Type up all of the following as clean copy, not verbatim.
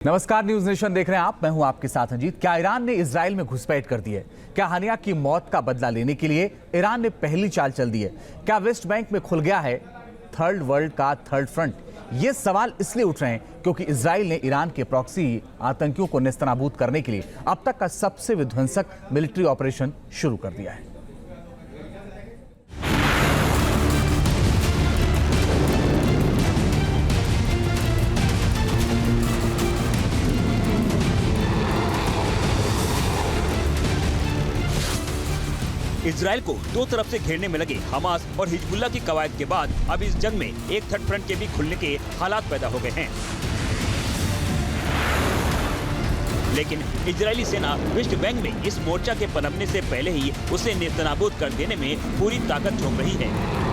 नमस्कार, news nation देख रहे हैं आप। मैं हूं आपके साथ अजीत। क्या ईरान ने इजराइल में घुसपैठ कर दी है? क्या हानिया की मौत का बदला लेने के लिए ईरान ने पहली चाल चल दी है? क्या वेस्ट बैंक में खुल गया है थर्ड वर्ल्ड का थर्ड फ्रंट? ये सवाल इसलिए उठ रहे हैं क्योंकि इजराइल ने ईरान के प्रॉक्सी आतंकियों को नेस्तनाबूद करने के लिए अब तक का सबसे विध्वंसक मिलिट्री ऑपरेशन शुरू कर दिया है। इजराइल को दो तरफ से घेरने में लगे हमास और हिजबुल्लाह की कवायद के बाद अब इस जंग में एक थर्ड फ्रंट के भी खुलने के हालात पैदा हो गए हैं। लेकिन इजरायली सेना वेस्ट बैंक में इस मोर्चा के पनपने से पहले ही उसे नेस्तनाबूद कर देने में पूरी ताकत झोंक रही है।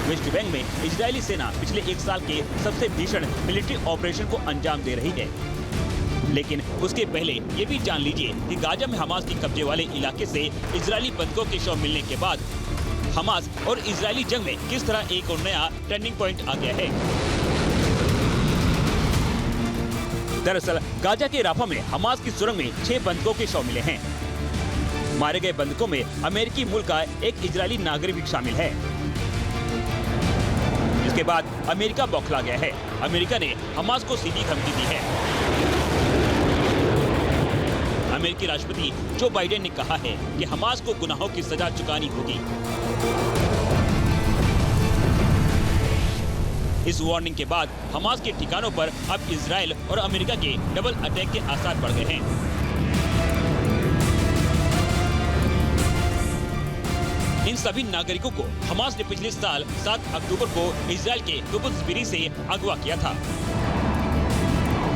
वेस्ट बैंक में इजरायली सेना पिछले एक साल के सबसे भीषण मिलिट्री ऑपरेशन को अंजाम दे रही है। लेकिन उसके पहले ये भी जान लीजिए कि गाजा में हमास की कब्जे वाले इलाके से इजरायली बंधकों के शव मिलने के बाद हमास और इजरायली जंग में किस तरह एक और नया टर्निंग पॉइंट आ गया है। दरअसल गाजा के राफा में हमास की सुरंग में 6 बंधकों के शव मिले हैं। मारे गए बंधकों में अमेरिकी मूल का एक इजरायली नागरिक भी शामिल है। इसके बाद अमेरिका बौखला गया है। अमेरिका ने हमास को सीधी धमकी दी है। अमेरिकी राष्ट्रपति जो बाइडेन ने कहा है कि हमास को गुनाहों की सजा चुकानी होगी। इस वार्निंग के बाद हमास के ठिकानों पर अब इजराइल और अमेरिका के डबल अटैक के आसार बढ़ गए हैं। इन सभी नागरिकों को हमास ने पिछले साल 7 अक्टूबर को इजराइल के किब्बुत्ज़ से अगवा किया था।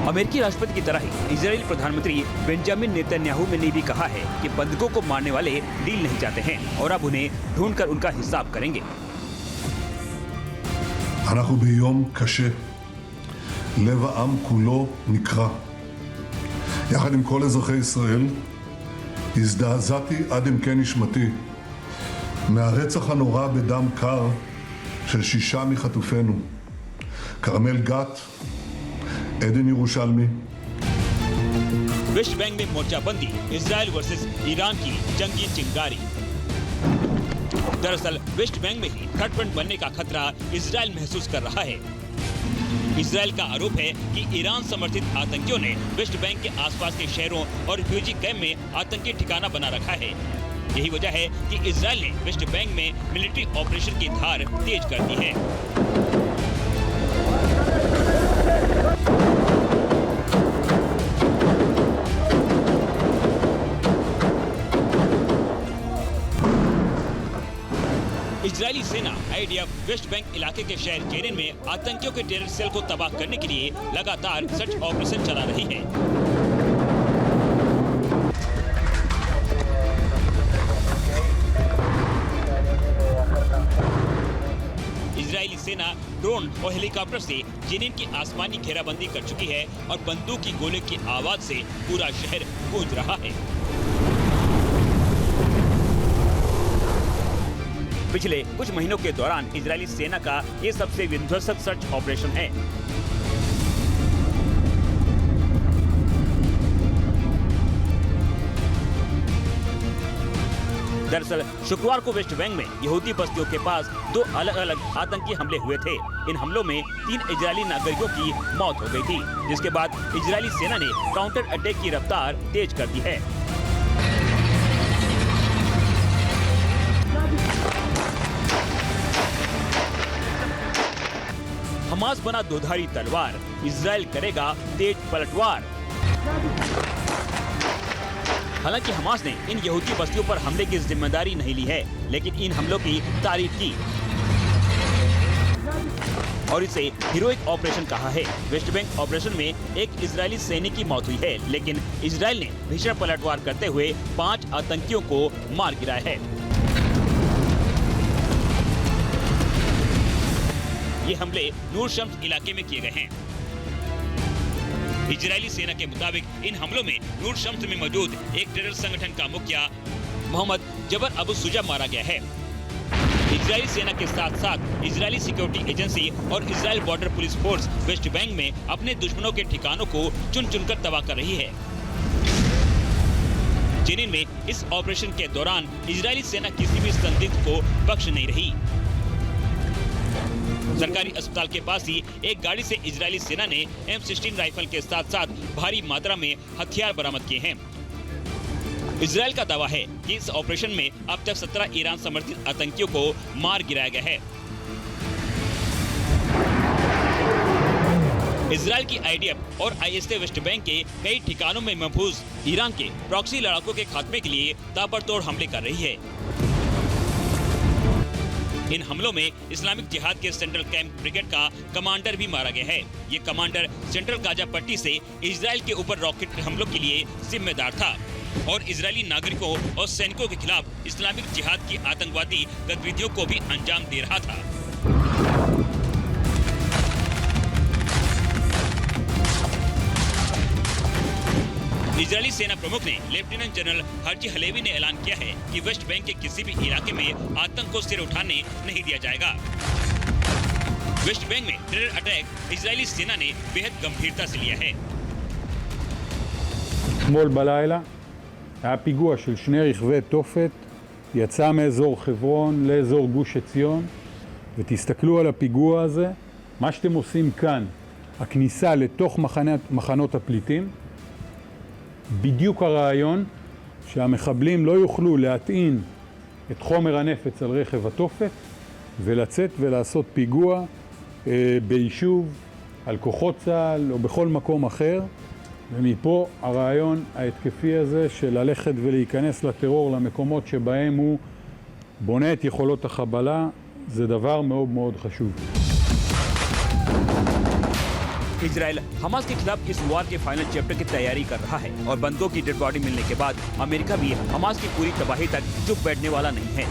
अमेरिकी राष्ट्रपति की तरह ही इजरायली प्रधानमंत्री बेंजामिन नेतन्याहू ने भी कहा है कि बंधकों को मारने वाले डील नहीं चाहते हैं और अब उन्हें ढूंढकर उनका हिसाब करेंगे। אנחנו ביום קשה, לב העם כולו נקרע. יחד עם כל אזרחי ישראל, הזדעזעתי עד עמקי נשמתי מהרצח הנורא בדם קר של 6 מחטופינו, כרמל גת, עדן ירושלמי. वेस्ट बैंक में मोर्चाबंदी, इजराइल वर्सेस ईरान की जंगी चिंगारी। दरअसल वेस्ट बैंक में ही थर्ड फ्रंट बनने का खतरा इजराइल महसूस कर रहा है। इजराइल का आरोप है कि ईरान समर्थित आतंकियों ने वेस्ट बैंक के आसपास के शहरों और रिफ्यूजी कैंप में आतंकी ठिकाना बना रखा है। यही वजह है कि इजराइल ने वेस्ट बैंक में मिलिट्री ऑपरेशन की धार तेज कर दी है। इजरायली सेना आईडीएफ वेस्ट बैंक इलाके के शहर जेनिन में आतंकियों के टेरर सेल को तबाह करने के लिए लगातार सर्च ऑपरेशन चला रही है। इजरायली सेना ड्रोन और हेलीकॉप्टर से जेनिन की आसमानी घेराबंदी कर चुकी है और बंदूक की गोले की आवाज से पूरा शहर गूंज रहा है। पिछले कुछ महीनों के दौरान इजरायली सेना का ये सबसे विध्वंसक सर्च ऑपरेशन है। दरअसल शुक्रवार को वेस्ट बैंक में यहूदी बस्तियों के पास 2 अलग अलग आतंकी हमले हुए थे। इन हमलों में 3 इजरायली नागरिकों की मौत हो गई थी, जिसके बाद इजरायली सेना ने काउंटर अटैक की रफ्तार तेज कर दी है। हमास बना दोधारी तलवार, इजराइल करेगा तेज पलटवार। हालांकि हमास ने इन यहूदी बस्तियों पर हमले की जिम्मेदारी नहीं ली है, लेकिन इन हमलों की तारीफ की और इसे हीरोइक ऑपरेशन कहा है। वेस्ट बैंक ऑपरेशन में एक इजरायली सैनिक की मौत हुई है, लेकिन इजराइल ने भीषण पलटवार करते हुए 5 आतंकियों को मार गिराया है। ये हमले नूर शम्स इलाके में किए गए हैं। इजरायली सेना के मुताबिक इन हमलों में नूर शम्स में मौजूद एक टेरर संगठन का मुखिया मोहम्मद जबर अबू सुजा मारा गया है। इजरायली सेना के साथ साथ इजरायली सिक्योरिटी एजेंसी और Israel border police force West Bank में अपने दुश्मनों के ठिकानों को चुन चुनकर तबाह कर रही है। जेनिन में इस ऑपरेशन के दौरान इजरायली सेना किसी भी संदिग्ध को बख्श नहीं रही। सरकारी अस्पताल के पास ही एक गाड़ी से इजरायली सेना ने M16 राइफल के साथ साथ भारी मात्रा में हथियार बरामद किए हैं। इजरायल का दावा है कि इस ऑपरेशन में अब तक 17 ईरान समर्थित आतंकियों को मार गिराया गया है। इजरायल की IDF और ISA वेस्ट बैंक के कई ठिकानों में महफूज ईरान के प्रॉक्सी लड़ाकों के खात्मे के लिए ताबड़तोड़ हमले कर रही है। इन हमलों में इस्लामिक जिहाद के सेंट्रल कैंप ब्रिगेड का कमांडर भी मारा गया है। ये कमांडर सेंट्रल गाजा पट्टी से इजरायल के ऊपर रॉकेट हमलों के लिए जिम्मेदार था और इजरायली नागरिकों और सैनिकों के खिलाफ इस्लामिक जिहाद की आतंकवादी गतिविधियों को भी अंजाम दे रहा था। इजरायली सेना प्रमुख ने लेफ्टिनेंट जनरल हर्जी हलेवी ने ऐलान किया है कि वेस्ट बैंक के किसी भी इलाके में आतंक को सिर उठाने नहीं दिया जाएगा। वेस्ट बैंक में टेरर अटैक इजरायली सेना ने बेहद गंभीरता से लिया है। אתמול בלילה היה פיגוע של 2 רכבי תופת, יצא מאזור חברון לאזור גוש עציון, ותסתכלו על הפיגוע הזה. מה שאתם עושים כאן, הכניסה לתוך מחנות הפליטים, בדיוק הרעיון שהמחבלים לא יוכלו להטעין את חומר הנפץ על רכב התופת ולצאת ולעשות פיגוע ביישוב, על כוחות צה"ל או בכל מקום אחר. ומפה הרעיון ההתקפי הזה של ללכת ולהיכנס לטרור למקומות שבהם הוא בונה את יכולות החבלה, זה דבר מאוד מאוד חשוב. इजरायल हमास के खिलाफ इस वार के फाइनल चैप्टर की तैयारी कर रहा है और बंदूकों की डेड बॉडी मिलने के बाद अमेरिका भी हमास की पूरी तबाही तक चुप बैठने वाला नहीं है।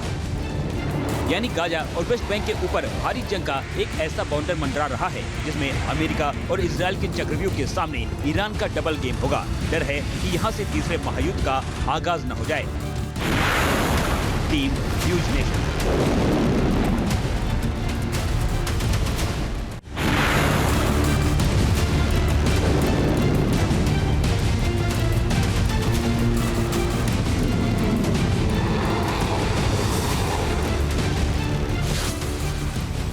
यानी गाजा और वेस्ट बैंक के ऊपर भारी जंग का एक ऐसा बाउंडर मंडरा रहा है जिसमें अमेरिका और इजरायल के चक्रव्यूह के सामने ईरान का डबल गेम होगा। डर है कि यहाँ से तीसरे महायुद्ध का आगाज न हो जाए। Team news nation.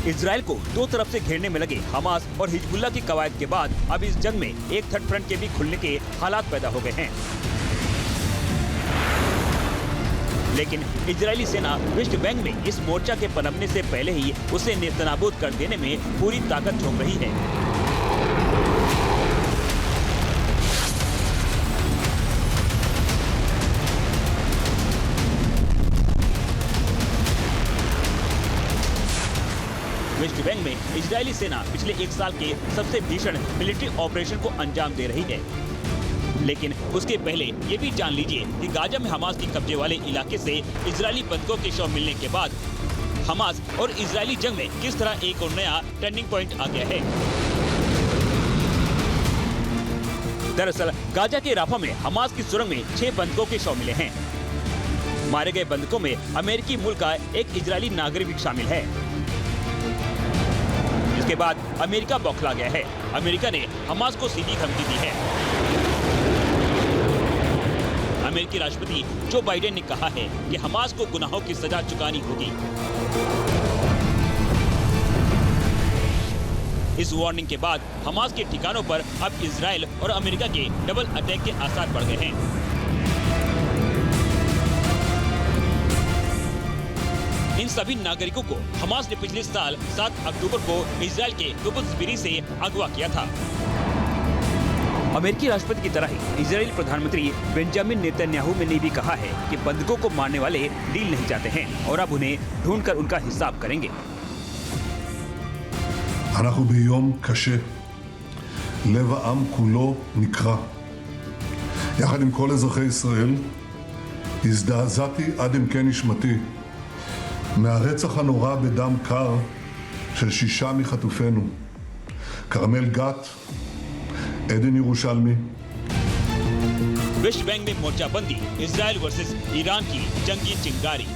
इजरायल को दो तरफ से घेरने में लगे हमास और हिजबुल्लाह की कवायद के बाद अब इस जंग में एक थर्ड फ्रंट के भी खुलने के हालात पैदा हो गए हैं। लेकिन इजरायली सेना वेस्ट बैंक में इस मोर्चा के पनपने से पहले ही उसे नेस्तनाबूद कर देने में पूरी ताकत झोंक रही है। वेस्ट बैंक में इजरायली सेना पिछले 1 साल के सबसे भीषण मिलिट्री ऑपरेशन को अंजाम दे रही है। लेकिन उसके पहले ये भी जान लीजिए कि गाजा में हमास की कब्जे वाले इलाके से इजरायली बंधकों के शव मिलने के बाद हमास और इजरायली जंग में किस तरह एक और नया टर्निंग पॉइंट आ गया है। दरअसल गाजा के राफा में हमास की सुरंग में 6 बंधकों के शव मिले हैं। मारे गए बंधकों में अमेरिकी मूल का एक इजरायली नागरिक भी शामिल है। इसके बाद अमेरिका बौखला गया है। अमेरिका ने हमास को सीधी धमकी दी है। अमेरिकी राष्ट्रपति जो बाइडेन ने कहा है कि हमास को गुनाहों की सजा चुकानी होगी। इस वार्निंग के बाद हमास के ठिकानों पर अब इजरायल और अमेरिका के डबल अटैक के आसार बढ़ गए हैं। इन सभी नागरिकों को हमास ने पिछले साल 7 अक्टूबर को इजरायल के किब्बुत्ज बीरी से अगवा किया था। अमेरिकी राष्ट्रपति की तरह ही इजरायली प्रधानमंत्री बेंजामिन नेतन्याहू ने भी कहा है कि बंधकों को मारने वाले डील नहीं चाहते हैं और अब उन्हें ढूंढकर उनका हिसाब करेंगे। אנחנו ביום קשה. לב העם כולו נקרע. יחד עם כל אזרחי ישראל, הזדעזעתי עד עמקי נשמתי מהרצח הנורא בדם קר של 6 מחטופינו. כרמל גת, עדן ירושלמי, वेस्ट बैंक में मोर्चाबंदी, इजराइल वर्सेस ईरान की जंगी चिंगारी।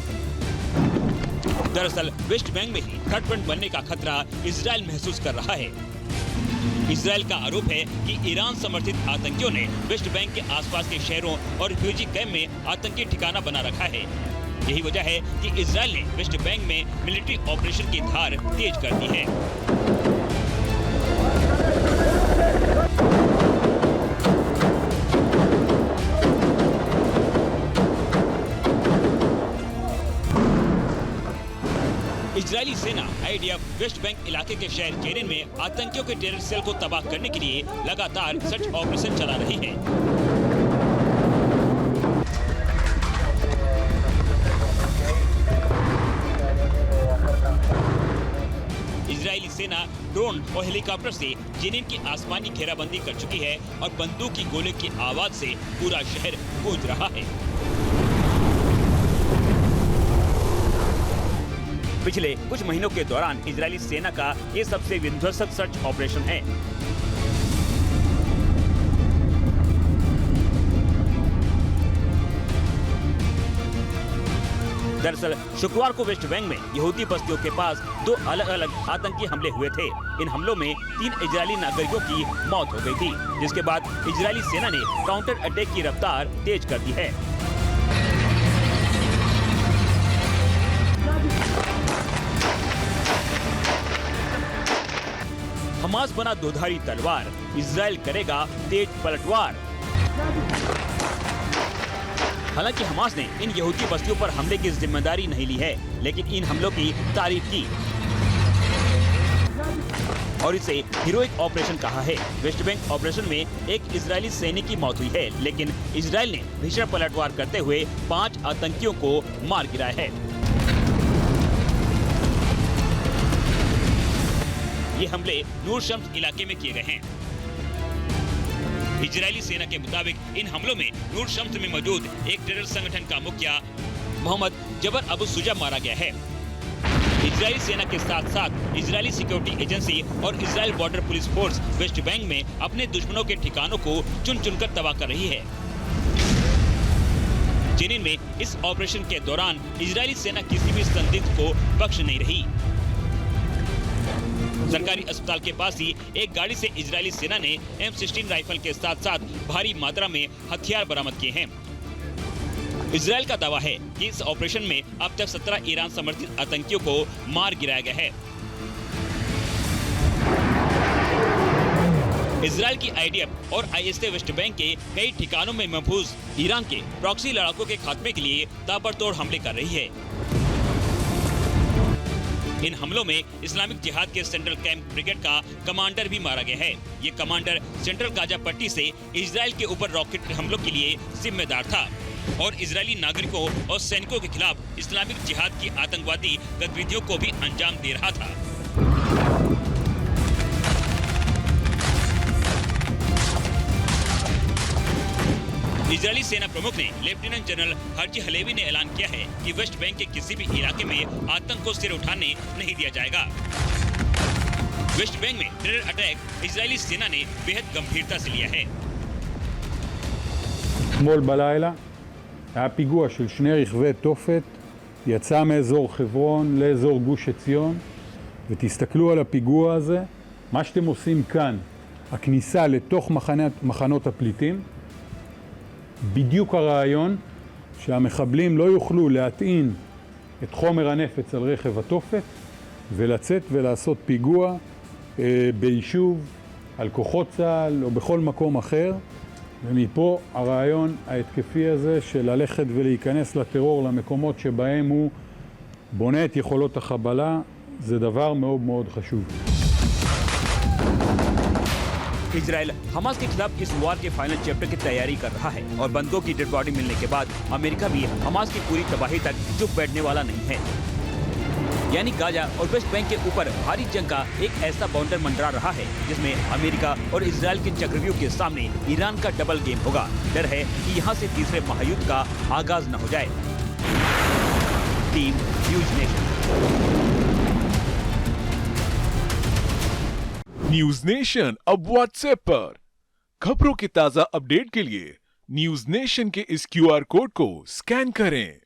दरअसल वेस्ट बैंक में ही थर्ड फ्रंट बनने का खतरा इजराइल महसूस कर रहा है। इजराइल का आरोप है कि ईरान समर्थित आतंकियों ने वेस्ट बैंक के आसपास के शहरों और रिफ्यूजी कैंप में आतंकी ठिकाना बना रखा है। यही वजह है कि इजराइल ने वेस्ट बैंक में मिलिट्री ऑपरेशन की धार तेज कर दी है। इजरायली सेना आईडीएफ वेस्ट बैंक इलाके के शहर जेनिन में आतंकियों के टेरर सेल को तबाह करने के लिए लगातार सर्च ऑपरेशन चला रही है। इजरायली सेना ड्रोन और हेलीकॉप्टर से जेनिन की आसमानी घेराबंदी कर चुकी है और बंदूक की गोले की आवाज से पूरा शहर गूंज रहा है। पिछले कुछ महीनों के दौरान इजरायली सेना का ये सबसे विध्वंसक सर्च ऑपरेशन है। दरअसल शुक्रवार को वेस्ट बैंक में यहूदी बस्तियों के पास 2 अलग अलग आतंकी हमले हुए थे। इन हमलों में 3 इजरायली नागरिकों की मौत हो गई थी, जिसके बाद इजरायली सेना ने काउंटर अटैक की रफ्तार तेज कर दी है। हमास बना दोधारी तलवार, इजराइल करेगा तेज पलटवार। हालांकि हमास ने इन यहूदी बस्तियों पर हमले की जिम्मेदारी नहीं ली है, लेकिन इन हमलों की तारीफ की और इसे हीरोइक ऑपरेशन कहा है। वेस्ट बैंक ऑपरेशन में एक इजरायली सैनिक की मौत हुई है, लेकिन इजराइल ने भीषण पलटवार करते हुए 5 आतंकियों को मार गिराया है। ये हमले नूर शम्स इलाके में किए गए हैं। इजरायली सेना के मुताबिक इन हमलों में नूर शम्स में मौजूद एक टेरर संगठन का मुखिया मोहम्मद जबर अबू सुजा मारा गया है। इजरायली सेना के साथ साथ इजरायली सिक्योरिटी एजेंसी और Israel border police force West Bank में अपने दुश्मनों के ठिकानों को चुन चुनकर तबाह कर रही है। जेनिन में इस ऑपरेशन के दौरान इजरायली सेना किसी भी संदिग्ध को बख्श नहीं रही। सरकारी अस्पताल के पास ही एक गाड़ी से इजरायली सेना ने M16 राइफल के साथ साथ भारी मात्रा में हथियार बरामद किए हैं। इजरायल का दावा है कि इस ऑपरेशन में अब तक 17 ईरान समर्थित आतंकियों को मार गिराया गया है। इजरायल की आईडीएफ और आईएसए वेस्ट बैंक के कई ठिकानों में महफूज ईरान के प्रॉक्सी लड़ाकों के खात्मे के लिए ताबड़तोड़ हमले कर रही है। इन हमलों में इस्लामिक जिहाद के सेंट्रल कैंप ब्रिगेड का कमांडर भी मारा गया है। ये कमांडर सेंट्रल गाजा पट्टी से इजरायल के ऊपर रॉकेट हमलों के लिए जिम्मेदार था और इजरायली नागरिकों और सैनिकों के खिलाफ इस्लामिक जिहाद की आतंकवादी गतिविधियों को भी अंजाम दे रहा था। इजरायली सेना प्रमुख ने लेफ्टिनेंट जनरल हर्जी हलेवी ने ऐलान किया है कि वेस्ट बैंक के किसी भी इलाके में आतंक को सिर उठाने नहीं दिया जाएगा। वेस्ट बैंक में टेरर अटैक इजरायली सेना ने बेहद गंभीरता से लिया है। אתמול בלילה היה פיגוע של 2 רכבי תופת, יצא מאזור חברון לאזור גוש עציון, ותסתכלו על הפיגוע הזה. מה שאתם עושים כאן, הכניסה לתוך מחנות הפליטים, בדיוק הרעיון שהמחבלים לא יוכלו להטעין את חומר הנפץ על רכב התופת ולצאת ולעשות פיגוע ביישוב, על כוחות צה"ל או בכל מקום אחר. ומפה הרעיון ההתקפי הזה של ללכת ולהיכנס לטרור למקומות שבהם הוא בונה את יכולות החבלה, זה דבר מאוד מאוד חשוב. इजराइल हमास के खिलाफ इस वार के फाइनल चैप्टर की तैयारी कर रहा है और बंदों की डेड बॉडी मिलने के बाद अमेरिका भी हमास की पूरी तबाही तक चुप बैठने वाला नहीं है। यानी गाजा और वेस्ट बैंक के ऊपर भारी जंग का एक ऐसा बाउंडर मंडरा रहा है जिसमें अमेरिका और इजराइल के चक्रव्यूह के सामने ईरान का डबल गेम होगा। डर है कि यहाँ से तीसरे महायुद्ध का आगाज न हो जाए। Team news nation. News nation अब व्हाट्सएप पर खबरों के ताजा अपडेट के लिए न्यूज नेशन के इस QR कोड को स्कैन करें